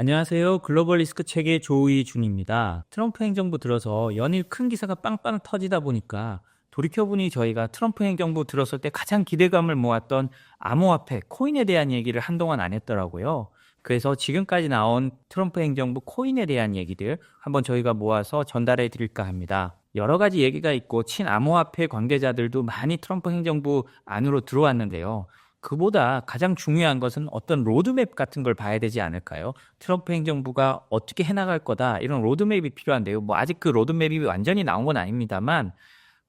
안녕하세요. 글로벌 리스크 책의 조의준입니다. 트럼프 행정부 들어서 연일 큰 기사가 빵빵 터지다 보니까 돌이켜보니 저희가 트럼프 행정부 들었을 때 가장 기대감을 모았던 암호화폐, 코인에 대한 얘기를 한동안 안 했더라고요. 그래서 지금까지 나온 트럼프 행정부 코인에 대한 얘기들 한번 저희가 모아서 전달해 드릴까 합니다. 여러 가지 얘기가 있고 친암호화폐 관계자들도 많이 트럼프 행정부 안으로 들어왔는데요. 그보다 가장 중요한 것은 어떤 로드맵 같은 걸 봐야 되지 않을까요? 트럼프 행정부가 어떻게 해나갈 거다 이런 로드맵이 필요한데요. 뭐 아직 그 로드맵이 완전히 나온 건 아닙니다만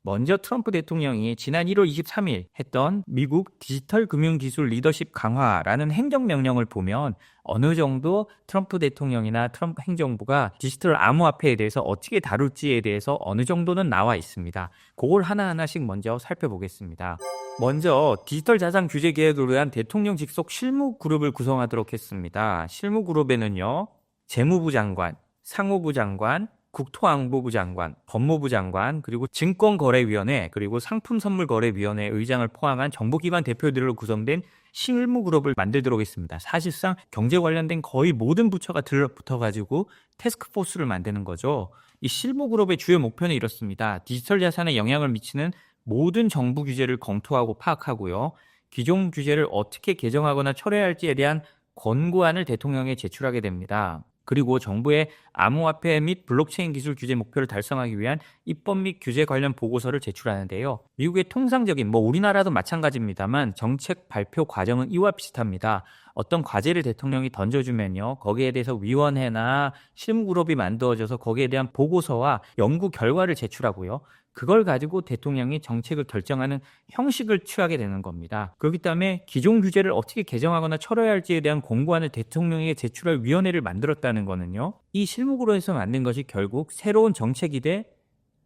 먼저 트럼프 대통령이 지난 1월 23일 했던 미국 디지털 금융기술 리더십 강화라는 행정명령을 보면 어느 정도 트럼프 대통령이나 트럼프 행정부가 디지털 암호화폐에 대해서 어떻게 다룰지에 대해서 어느 정도는 나와 있습니다. 그걸 하나하나씩 먼저 살펴보겠습니다. 먼저 디지털 자산 규제 계획을 위한 대통령 직속 실무 그룹을 구성하도록 했습니다. 실무 그룹에는요, 재무부 장관, 상무부 장관, 국토안보부 장관, 법무부 장관, 그리고 증권거래위원회, 그리고 상품선물거래위원회 의장을 포함한 정보기관 대표들로 구성된 실무그룹을 만들도록 했습니다. 사실상 경제 관련된 거의 모든 부처가 들러붙어가지고 태스크포스를 만드는 거죠. 이 실무그룹의 주요 목표는 이렇습니다. 디지털 자산에 영향을 미치는 모든 정부 규제를 검토하고 파악하고요. 기존 규제를 어떻게 개정하거나 철회할지에 대한 권고안을 대통령에 제출하게 됩니다. 그리고 정부의 암호화폐 및 블록체인 기술 규제 목표를 달성하기 위한 입법 및 규제 관련 보고서를 제출하는데요. 미국의 통상적인, 우리나라도 마찬가지입니다만 정책 발표 과정은 이와 비슷합니다. 어떤 과제를 대통령이 던져주면요. 거기에 대해서 위원회나 실무그룹이 만들어져서 거기에 대한 보고서와 연구 결과를 제출하고요. 그걸 가지고 대통령이 정책을 결정하는 형식을 취하게 되는 겁니다. 그렇기 때문에 기존 규제를 어떻게 개정하거나 철회해야 할지에 대한 공고안을 대통령에게 제출할 위원회를 만들었다는 거는요. 이 실무그룹에서 만든 것이 결국 새로운 정책이 돼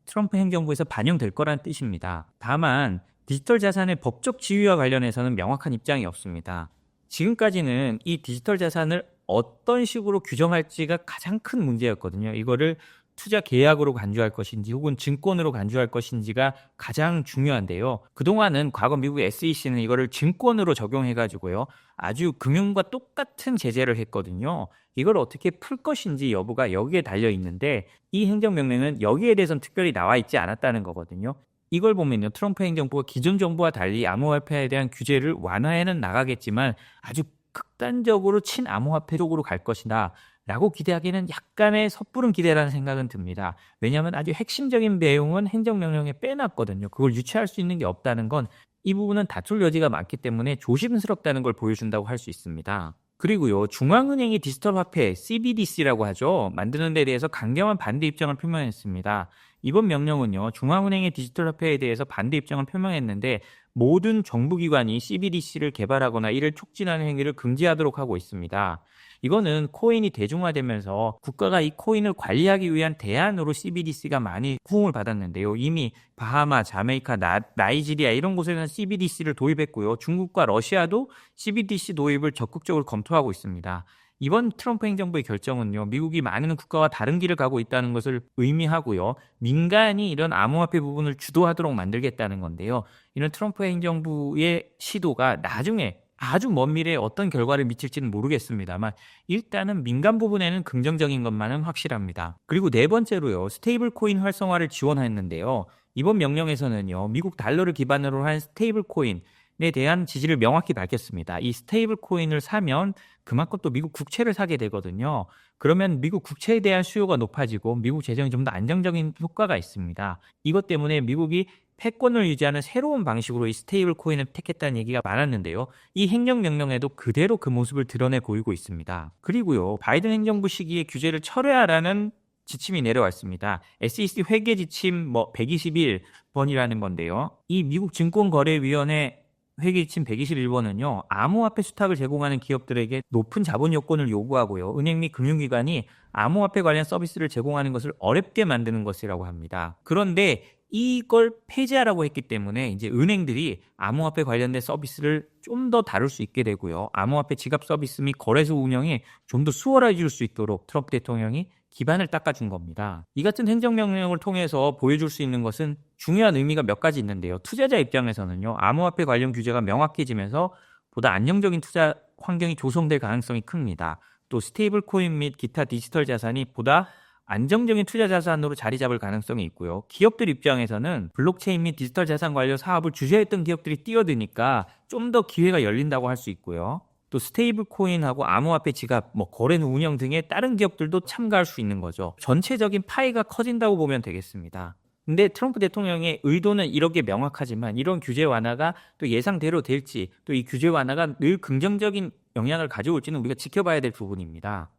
트럼프 행정부에서 반영될 거란 뜻입니다. 다만 디지털 자산의 법적 지위와 관련해서는 명확한 입장이 없습니다. 지금까지는 이 디지털 자산을 어떤 식으로 규정할지가 가장 큰 문제였거든요. 이거를 투자 계약으로 간주할 것인지 혹은 증권으로 간주할 것인지가 가장 중요한데요. 그동안은 과거 미국의 SEC는 이거를 증권으로 적용해가지고요. 아주 금융과 똑같은 제재를 했거든요. 이걸 어떻게 풀 것인지 여부가 여기에 달려 있는데 이 행정명령은 여기에 대해서는 특별히 나와 있지 않았다는 거거든요. 이걸 보면요. 트럼프 행정부가 기존 정부와 달리 암호화폐에 대한 규제를 완화해는 나가겠지만 아주 극단적으로 친암호화폐 쪽으로 갈 것이다. 라고 기대하기는 약간의 섣부른 기대라는 생각은 듭니다. 왜냐하면 아주 핵심적인 내용은 행정명령에 빼놨거든요. 그걸 유치할 수 있는 게 없다는 건 이 부분은 다툴 여지가 많기 때문에 조심스럽다는 걸 보여준다고 할 수 있습니다. 그리고요, 중앙은행이 디지털 화폐 CBDC라고 하죠. 만드는 데 대해서 강경한 반대 입장을 표명했습니다. 이번 명령은요, 중앙은행의 디지털 화폐에 대해서 반대 입장을 표명했는데 모든 정부기관이 CBDC를 개발하거나 이를 촉진하는 행위를 금지하도록 하고 있습니다. 이거는 코인이 대중화되면서 국가가 이 코인을 관리하기 위한 대안으로 CBDC가 많이 호응을 받았는데요. 이미 바하마, 자메이카, 나이지리아 이런 곳에는 CBDC를 도입했고요. 중국과 러시아도 CBDC 도입을 적극적으로 검토하고 있습니다. 이번 트럼프 행정부의 결정은요, 미국이 많은 국가와 다른 길을 가고 있다는 것을 의미하고요. 민간이 이런 암호화폐 부분을 주도하도록 만들겠다는 건데요. 이런 트럼프 행정부의 시도가 나중에 아주 먼 미래에 어떤 결과를 미칠지는 모르겠습니다만 일단은 민간 부분에는 긍정적인 것만은 확실합니다. 그리고 네 번째로요. 스테이블 코인 활성화를 지원했는데요. 이번 명령에서는요. 미국 달러를 기반으로 한 스테이블 코인에 대한 지지를 명확히 밝혔습니다. 이 스테이블 코인을 사면 그만큼 또 미국 국채를 사게 되거든요. 그러면 미국 국채에 대한 수요가 높아지고 미국 재정이 좀 더 안정적인 효과가 있습니다. 이것 때문에 미국이 패권을 유지하는 새로운 방식으로 이 스테이블 코인을 택했다는 얘기가 많았는데요. 이 행정명령에도 그대로 그 모습을 드러내 보이고 있습니다. 그리고요, 바이든 행정부 시기에 규제를 철회하라는 지침이 내려왔습니다. SEC 회계 지침 121번이라는 건데요. 이 미국 증권거래위원회 회계 지침 121번은요. 암호화폐 수탁을 제공하는 기업들에게 높은 자본 요건을 요구하고요. 은행 및 금융기관이 암호화폐 관련 서비스를 제공하는 것을 어렵게 만드는 것이라고 합니다. 그런데 이걸 폐지하라고 했기 때문에 이제 은행들이 암호화폐 관련된 서비스를 좀 더 다룰 수 있게 되고요. 암호화폐 지갑 서비스 및 거래소 운영이 좀 더 수월해질 수 있도록 트럼프 대통령이 기반을 닦아준 겁니다. 이 같은 행정명령을 통해서 보여줄 수 있는 것은 중요한 의미가 몇 가지 있는데요. 투자자 입장에서는요. 암호화폐 관련 규제가 명확해지면서 보다 안정적인 투자 환경이 조성될 가능성이 큽니다. 또 스테이블 코인 및 기타 디지털 자산이 보다 안정적인 투자 자산으로 자리 잡을 가능성이 있고요. 기업들 입장에서는 블록체인 및 디지털 자산 관련 사업을 주재했던 기업들이 뛰어드니까 좀 더 기회가 열린다고 할 수 있고요. 또 스테이블 코인하고 암호화폐 지갑, 거래 운영 등의 다른 기업들도 참가할 수 있는 거죠. 전체적인 파이가 커진다고 보면 되겠습니다. 근데 트럼프 대통령의 의도는 이렇게 명확하지만 이런 규제 완화가 또 예상대로 될지, 또 이 규제 완화가 늘 긍정적인 영향을 가져올지는 우리가 지켜봐야 될 부분입니다.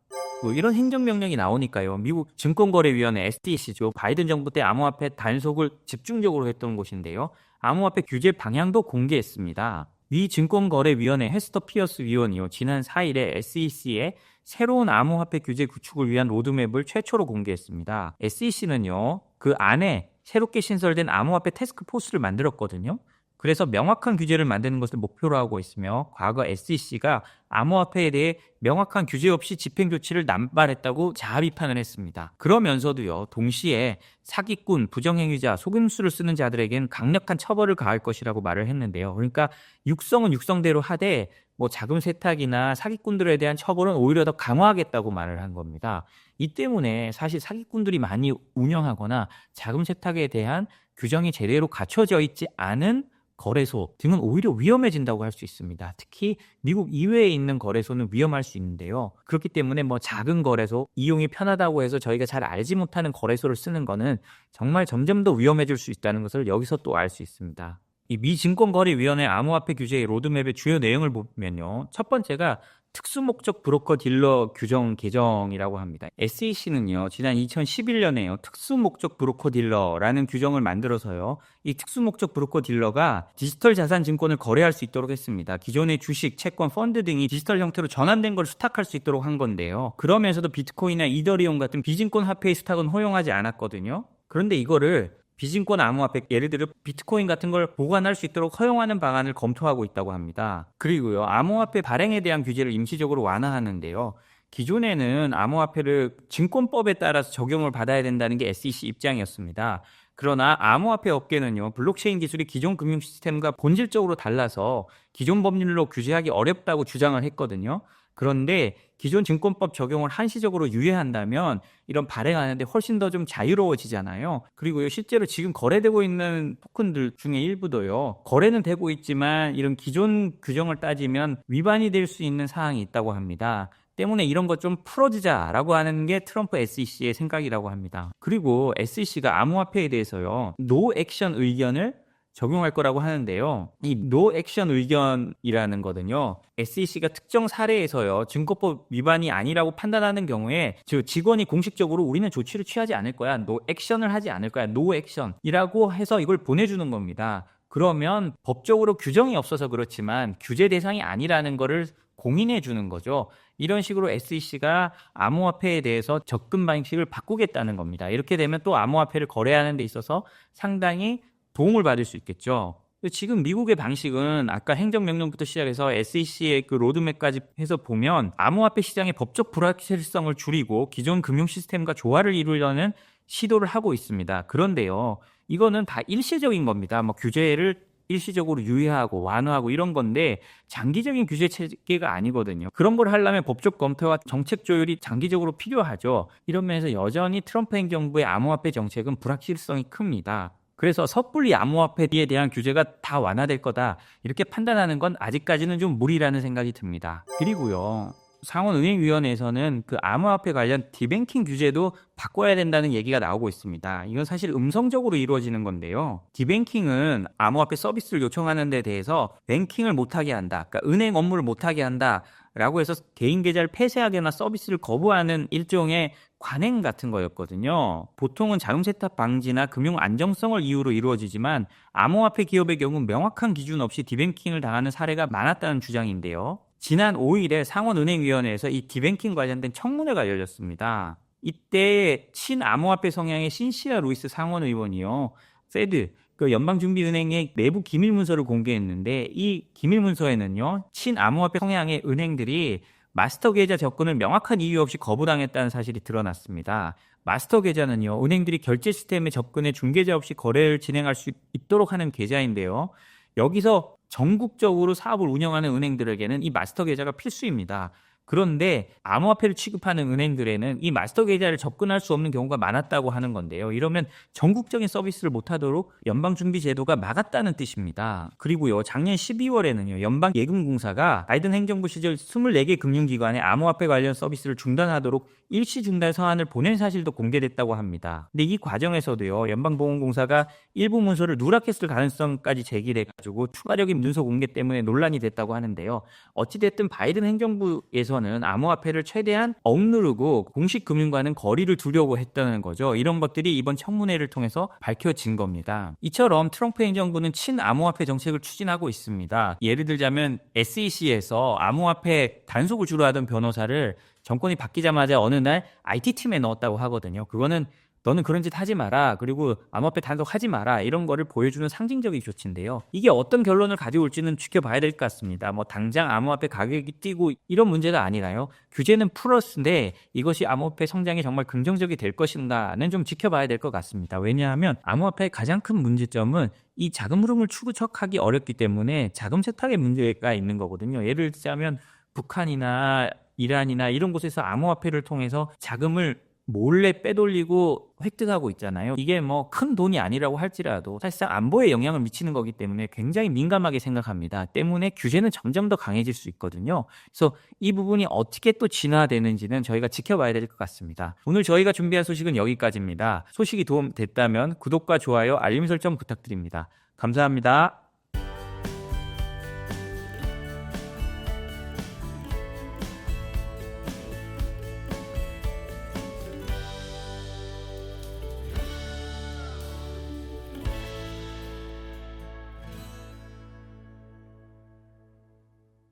이런 행정명령이 나오니까요. 미국 증권거래위원회 SEC죠. 바이든 정부 때 암호화폐 단속을 집중적으로 했던 곳인데요. 암호화폐 규제 방향도 공개했습니다. 미 증권거래위원회 헤스터 피어스 위원이요. 지난 4일에 SEC에 새로운 암호화폐 규제 구축을 위한 로드맵을 최초로 공개했습니다. SEC는요. 그 안에 새롭게 신설된 암호화폐 태스크포스를 만들었거든요. 그래서 명확한 규제를 만드는 것을 목표로 하고 있으며 과거 SEC가 암호화폐에 대해 명확한 규제 없이 집행 조치를 남발했다고 자아 비판을 했습니다. 그러면서도요, 동시에 사기꾼, 부정행위자, 속임수를 쓰는 자들에게는 강력한 처벌을 가할 것이라고 말을 했는데요. 그러니까 육성은 육성대로 하되 자금 세탁이나 사기꾼들에 대한 처벌은 오히려 더 강화하겠다고 말을 한 겁니다. 이 때문에 사실 사기꾼들이 많이 운영하거나 자금 세탁에 대한 규정이 제대로 갖춰져 있지 않은 거래소 등은 오히려 위험해진다고 할 수 있습니다. 특히 미국 이외에 있는 거래소는 위험할 수 있는데요. 그렇기 때문에 작은 거래소, 이용이 편하다고 해서 저희가 잘 알지 못하는 거래소를 쓰는 거는 정말 점점 더 위험해질 수 있다는 것을 여기서 또 알 수 있습니다. 이 미 증권거래위원회 암호화폐 규제의 로드맵의 주요 내용을 보면요. 첫 번째가 특수목적 브로커 딜러 규정 개정이라고 합니다. SEC는요, 지난 2011년에요, 특수목적 브로커 딜러라는 규정을 만들어서요, 이 특수목적 브로커 딜러가 디지털 자산 증권을 거래할 수 있도록 했습니다. 기존의 주식, 채권, 펀드 등이 디지털 형태로 전환된 걸 수탁할 수 있도록 한 건데요. 그러면서도 비트코인이나 이더리움 같은 비증권 화폐의 수탁은 허용하지 않았거든요. 그런데 이거를 비증권 암호화폐, 예를 들어 비트코인 같은 걸 보관할 수 있도록 허용하는 방안을 검토하고 있다고 합니다. 그리고요, 암호화폐 발행에 대한 규제를 임시적으로 완화하는데요. 기존에는 암호화폐를 증권법에 따라서 적용을 받아야 된다는 게 SEC 입장이었습니다. 그러나 암호화폐 업계는요, 블록체인 기술이 기존 금융 시스템과 본질적으로 달라서 기존 법률로 규제하기 어렵다고 주장을 했거든요. 그런데 기존 증권법 적용을 한시적으로 유예한다면 이런 발행하는데 훨씬 더 좀 자유로워지잖아요. 그리고요, 실제로 지금 거래되고 있는 토큰들 중에 일부도요, 거래는 되고 있지만 이런 기존 규정을 따지면 위반이 될 수 있는 사항이 있다고 합니다. 때문에 이런 것 좀 풀어주자라고 하는 게 트럼프 SEC의 생각이라고 합니다. 그리고 SEC가 암호화폐에 대해서요, 노 액션 의견을 적용할 거라고 하는데요. 이 노 액션 의견이라는 거는요, SEC가 특정 사례에서요, 증권법 위반이 아니라고 판단하는 경우에 직원이 공식적으로 우리는 조치를 취하지 않을 거야, 노 액션을 하지 않을 거야, 노 액션이라고 해서 이걸 보내주는 겁니다. 그러면 법적으로 규정이 없어서 그렇지만 규제 대상이 아니라는 거를 공인해 주는 거죠. 이런 식으로 SEC가 암호화폐에 대해서 접근 방식을 바꾸겠다는 겁니다. 이렇게 되면 또 암호화폐를 거래하는 데 있어서 상당히 도움을 받을 수 있겠죠. 지금 미국의 방식은 아까 행정명령부터 시작해서 SEC의 그 로드맵까지 해서 보면 암호화폐 시장의 법적 불확실성을 줄이고 기존 금융 시스템과 조화를 이루려는 시도를 하고 있습니다. 그런데요, 이거는 다 일시적인 겁니다. 규제를 일시적으로 유예하고 완화하고 이런 건데 장기적인 규제 체계가 아니거든요. 그런 걸 하려면 법적 검토와 정책 조율이 장기적으로 필요하죠. 이런 면에서 여전히 트럼프 행정부의 암호화폐 정책은 불확실성이 큽니다. 그래서 섣불리 암호화폐에 대한 규제가 다 완화될 거다, 이렇게 판단하는 건 아직까지는 좀 무리라는 생각이 듭니다. 그리고요, 상원은행위원회에서는 그 암호화폐 관련 디뱅킹 규제도 바꿔야 된다는 얘기가 나오고 있습니다. 이건 사실 음성적으로 이루어지는 건데요. 디뱅킹은 암호화폐 서비스를 요청하는 데 대해서 뱅킹을 못하게 한다, 그러니까 은행 업무를 못하게 한다 라고 해서 개인 계좌를 폐쇄하거나 서비스를 거부하는 일종의 관행 같은 거였거든요. 보통은 자금 세탁 방지나 금융 안정성을 이유로 이루어지지만 암호화폐 기업의 경우 명확한 기준 없이 디뱅킹을 당하는 사례가 많았다는 주장인데요. 지난 5일에 상원은행위원회에서 이 디뱅킹 관련된 청문회가 열렸습니다. 이때 친암호화폐 성향의 신시아 루이스 상원의원이요, 페드, 그 연방준비은행의 내부 기밀문서를 공개했는데 이 기밀문서에는요, 친암호화폐 성향의 은행들이 마스터 계좌 접근을 명확한 이유 없이 거부당했다는 사실이 드러났습니다. 마스터 계좌는요, 은행들이 결제 시스템에 접근해 중개자 없이 거래를 진행할 수 있도록 하는 계좌인데요. 여기서 전국적으로 사업을 운영하는 은행들에게는 이 마스터 계좌가 필수입니다. 그런데 암호화폐를 취급하는 은행들에는 이 마스터 계좌를 접근할 수 없는 경우가 많았다고 하는 건데요. 이러면 전국적인 서비스를 못하도록 연방준비제도가 막았다는 뜻입니다. 그리고요, 작년 12월에는요, 연방예금공사가 바이든 행정부 시절 24개 금융기관에 암호화폐 관련 서비스를 중단하도록 일시 중단 서한을 보낸 사실도 공개됐다고 합니다. 근데 이 과정에서도요, 연방보건공사가 일부 문서를 누락했을 가능성까지 제기돼가지고 추가적인 문서 공개 때문에 논란이 됐다고 하는데요. 어찌됐든 바이든 행정부에서는 암호화폐를 최대한 억누르고 공식 금융과는 거리를 두려고 했다는 거죠. 이런 것들이 이번 청문회를 통해서 밝혀진 겁니다. 이처럼 트럼프 행정부는 친암호화폐 정책을 추진하고 있습니다. 예를 들자면 SEC에서 암호화폐 단속을 주로 하던 변호사를 정권이 바뀌자마자 어느 날 IT팀에 넣었다고 하거든요. 그거는 너는 그런 짓 하지 마라. 그리고 암호화폐 단속하지 마라. 이런 거를 보여주는 상징적인 조치인데요. 이게 어떤 결론을 가져올지는 지켜봐야 될 것 같습니다. 뭐 당장 암호화폐 가격이 뛰고 이런 문제가 아니라요. 규제는 플러스인데 이것이 암호화폐 성장에 정말 긍정적이 될 것인가는 좀 지켜봐야 될 것 같습니다. 왜냐하면 암호화폐의 가장 큰 문제점은 이 자금 흐름을 추적하기 어렵기 때문에 자금 세탁의 문제가 있는 거거든요. 예를 들자면 북한이나 이란이나 이런 곳에서 암호화폐를 통해서 자금을 몰래 빼돌리고 획득하고 있잖아요. 이게 뭐 큰 돈이 아니라고 할지라도 사실상 안보에 영향을 미치는 거기 때문에 굉장히 민감하게 생각합니다. 때문에 규제는 점점 더 강해질 수 있거든요. 그래서 이 부분이 어떻게 또 진화되는지는 저희가 지켜봐야 될 것 같습니다. 오늘 저희가 준비한 소식은 여기까지입니다. 소식이 도움됐다면 구독과 좋아요, 알림 설정 부탁드립니다. 감사합니다.